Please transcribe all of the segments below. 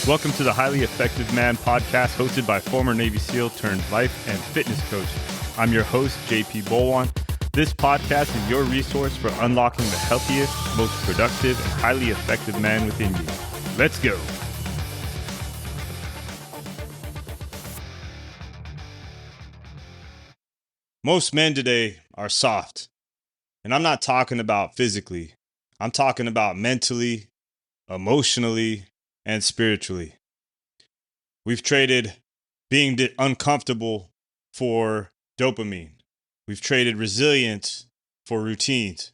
Welcome to the Highly Effective Man podcast hosted by former Navy SEAL turned life and fitness coach. I'm your host, JP Bolwahnn. This podcast is your resource for unlocking the healthiest, most productive, and highly effective man within you. Let's go. Most men today are soft. And I'm not talking about physically. I'm talking about mentally, emotionally, and spiritually. We've traded being uncomfortable for dopamine. We've traded resilience for routines.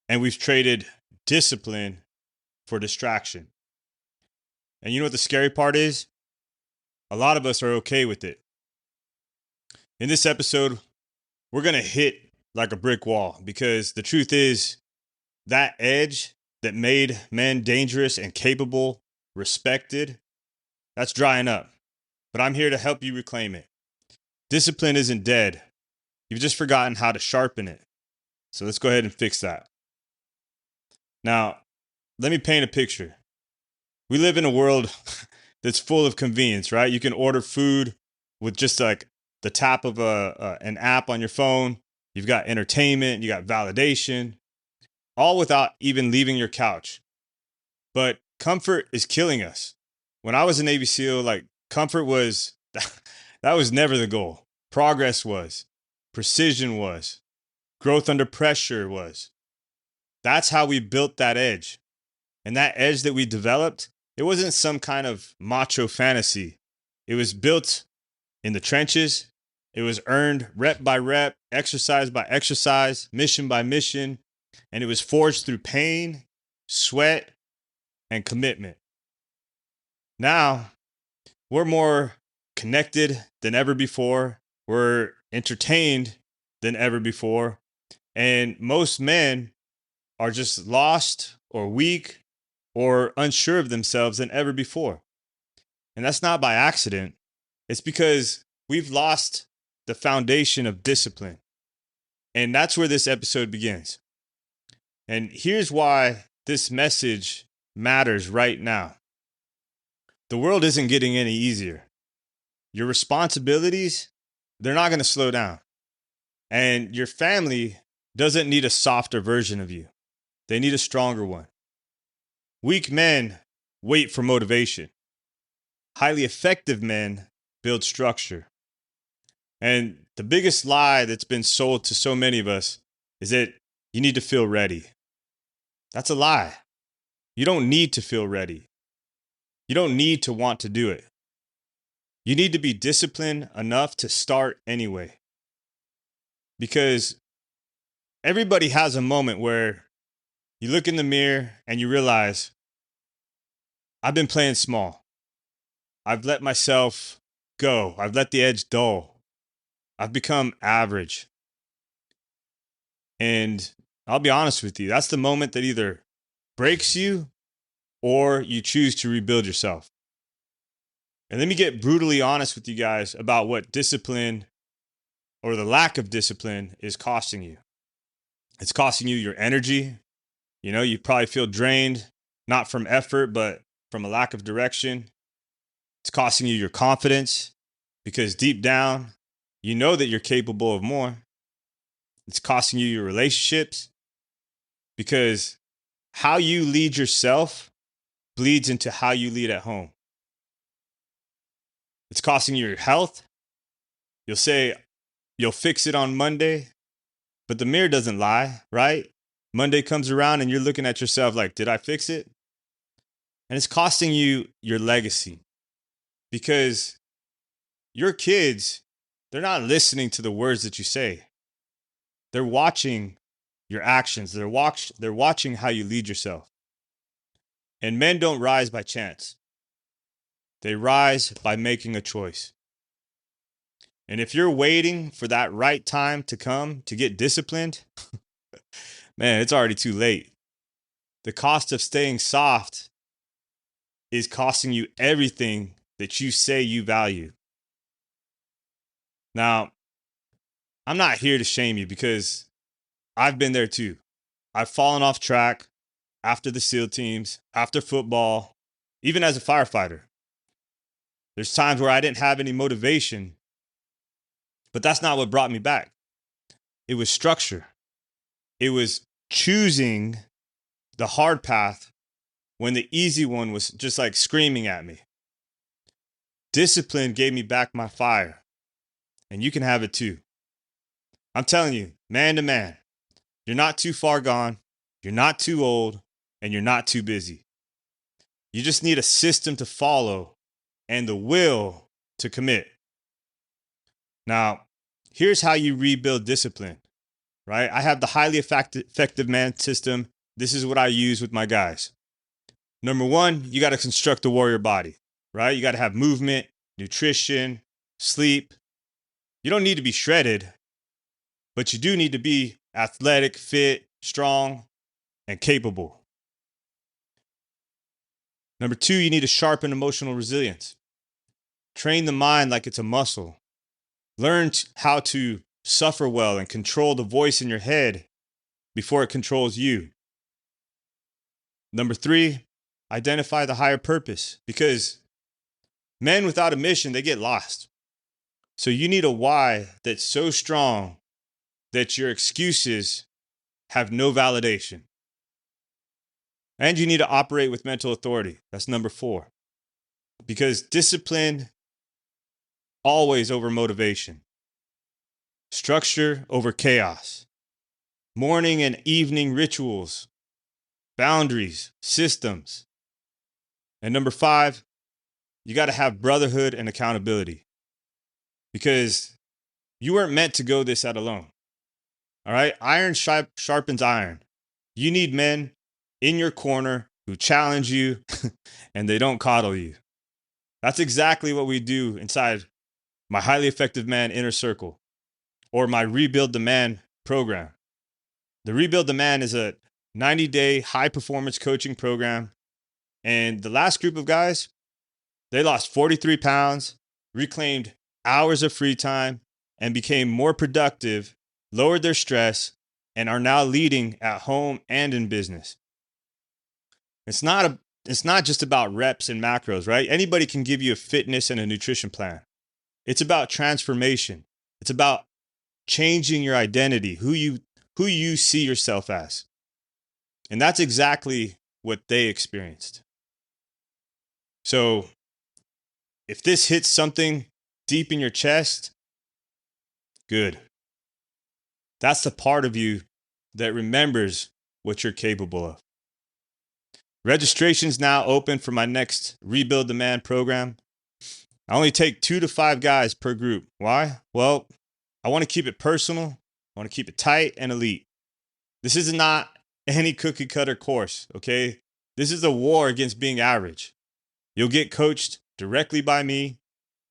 And we've traded discipline for distraction. And you know what the scary part is? A lot of us are okay with it. In this episode, we're going to hit like a brick wall because the truth is that edge that made men dangerous and capable, respected, that's drying up. But I'm here to help you reclaim it. Discipline isn't dead. You've just forgotten how to sharpen it. So let's go ahead and fix that. Now, let me paint a picture. We live in a world that's full of convenience, right? You can order food with just like the tap of an app on your phone. You've got entertainment, you got validation, all without even leaving your couch. But comfort is killing us. When I was a Navy SEAL, comfort was, that was never the goal. Progress was, precision was, growth under pressure was. That's how we built that edge. And that edge that we developed, it wasn't some kind of macho fantasy. It was built in the trenches. It was earned rep by rep, exercise by exercise, mission by mission, and it was forged through pain, sweat, and commitment. Now, we're more connected than ever before. We're entertained than ever before. And most men are just lost or weak or unsure of themselves than ever before. And that's not by accident. It's because we've lost the foundation of discipline. And that's where this episode begins. And here's why this message matters right now. The world isn't getting any easier. Your responsibilities, they're not going to slow down. And your family doesn't need a softer version of you. They need a stronger one. Weak men wait for motivation. Highly effective men build structure. And the biggest lie that's been sold to so many of us is that you need to feel ready. That's a lie. You don't need to feel ready. You don't need to want to do it. You need to be disciplined enough to start anyway. Because everybody has a moment where you look in the mirror and you realize, I've been playing small. I've let myself go. I've let the edge dull. I've become average. And I'll be honest with you, that's the moment that either breaks you or you choose to rebuild yourself. And let me get brutally honest with you guys about what discipline or the lack of discipline is costing you. It's costing you your energy. You probably feel drained, not from effort, but from a lack of direction. It's costing you your confidence because deep down, you know that you're capable of more. It's costing you your relationships because how you lead yourself bleeds into how you lead at home. It's costing you your health. You'll say you'll fix it on Monday, but the mirror doesn't lie, right? Monday comes around and you're looking at yourself like, did I fix it? And it's costing you your legacy because your kids, they're not listening to the words that you say. They're watching your actions. They're watching how you lead yourself. And men don't rise by chance. They rise by making a choice. And if you're waiting for that right time to come to get disciplined, man, it's already too late. The cost of staying soft is costing you everything that you say you value. Now, I'm not here to shame you because I've been there too. I've fallen off track after the SEAL teams, after football, even as a firefighter. There's times where I didn't have any motivation, but that's not what brought me back. It was structure. It was choosing the hard path when the easy one was just like screaming at me. Discipline gave me back my fire, and you can have it too. I'm telling you, man to man, you're not too far gone, you're not too old, and you're not too busy. You just need a system to follow and the will to commit. Now, here's how you rebuild discipline, right? I have the highly effective man system. This is what I use with my guys. Number one, you got to construct a warrior body, right? You got to have movement, nutrition, sleep. You don't need to be shredded, but you do need to be athletic, fit, strong, and capable. Number two, you need to sharpen emotional resilience. Train the mind like it's a muscle. Learn how to suffer well and control the voice in your head before it controls you. Number three, identify the higher purpose, because men without a mission, they get lost. So you need a why that's so strong that your excuses have no validation. And you need to operate with mental authority. That's number four. Because discipline always over motivation. Structure over chaos. Morning and evening rituals. Boundaries, systems. And number five, you got to have brotherhood and accountability. Because you weren't meant to go this out alone. All right? Iron sharpens iron. You need men in your corner who challenge you and they don't coddle you. That's exactly what we do inside my highly effective man inner circle, or my Rebuild the Man program. The Rebuild the Man is a 90-day high performance coaching program. And the last group of guys, they lost 43 pounds, reclaimed hours of free time, and became more productive, lowered their stress, and are now leading at home and in business. It's not just about reps and macros, right? Anybody can give you a fitness and a nutrition plan. It's about transformation. It's about changing your identity, who you see yourself as. And that's exactly what they experienced. So if this hits something deep in your chest, good. That's the part of you that remembers what you're capable of. Registration's now open for my next Rebuild the Man program. I only take 2 to 5 guys per group. Why? Well, I want to keep it personal. I want to keep it tight and elite. This is not any cookie cutter course, okay? This is a war against being average. You'll get coached directly by me.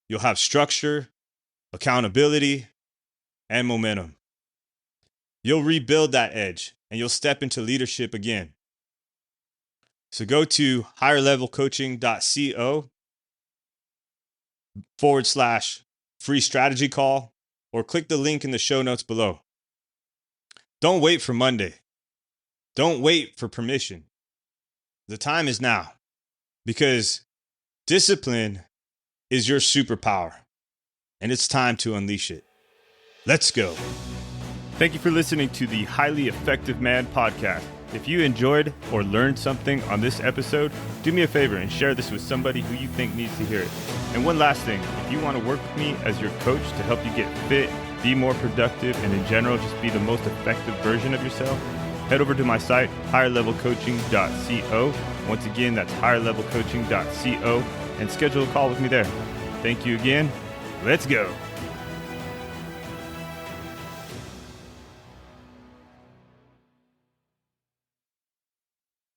You'll have structure, accountability, and momentum. You'll rebuild that edge and you'll step into leadership again. So go to higherlevelcoaching.co/free strategy call, or click the link in the show notes below. Don't wait for Monday. Don't wait for permission. The time is now, because discipline is your superpower, and it's time to unleash it. Let's go. Thank you for listening to the Highly Effective Man podcast. If you enjoyed or learned something on this episode, do me a favor and share this with somebody who you think needs to hear it. And one last thing, if you want to work with me as your coach to help you get fit, be more productive, and in general, just be the most effective version of yourself, head over to my site, higherlevelcoaching.co. Once again, that's higherlevelcoaching.co, and schedule a call with me there. Thank you again. Let's go.